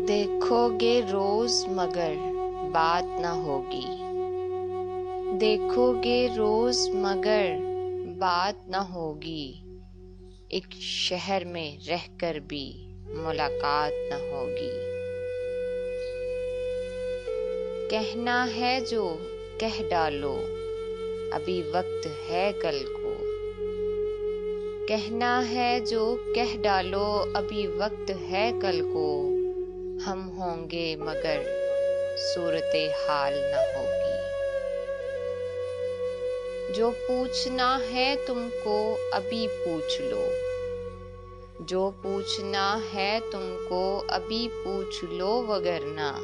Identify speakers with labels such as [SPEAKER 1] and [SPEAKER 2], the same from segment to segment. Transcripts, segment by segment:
[SPEAKER 1] देखोगे रोज मगर बात न होगी। देखोगे रोज मगर बात न होगी। एक शहर में रहकर भी मुलाकात न होगी। कहना है जो कह डालो, अभी वक्त है कल को। कहना है जो कह डालो, अभी वक्त है कल को। हम होंगे मगर सूरते हाल न होगी। जो पूछना है तुमको अभी पूछ लो। जो पूछना है तुमको अभी पूछ लो, वगरना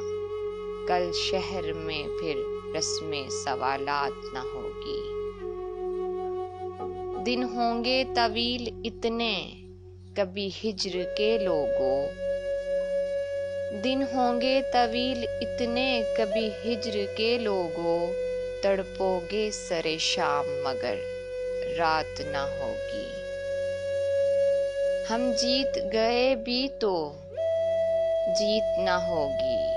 [SPEAKER 1] कल शहर में फिर रस्में सवालात न होगी। दिन होंगे तवील इतने, कभी हिज्र के लोगों। दिन होंगे तवील इतने, कभी हिज्र के लोगों। तड़पोगे सरे शाम मगर रात ना होगी। हम जीत गए भी तो जीत ना होगी।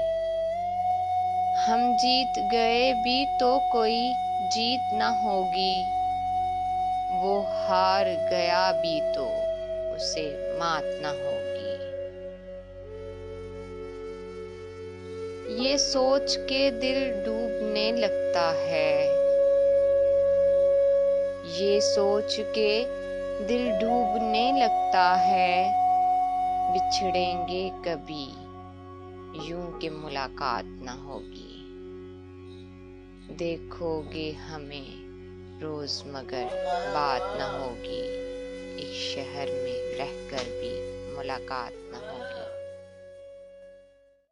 [SPEAKER 1] हम जीत गए भी तो कोई जीत ना होगी। वो हार गया भी तो उसे मात ना होगी। ये सोच के दिल डूबने लगता है। ये सोच के दिल डूबने लगता है। बिछड़ेंगे कभी यूं के मुलाकात ना होगी। देखोगे हमें रोज मगर बात ना होगी। एक शहर में रहकर भी मुलाकात ना होगी।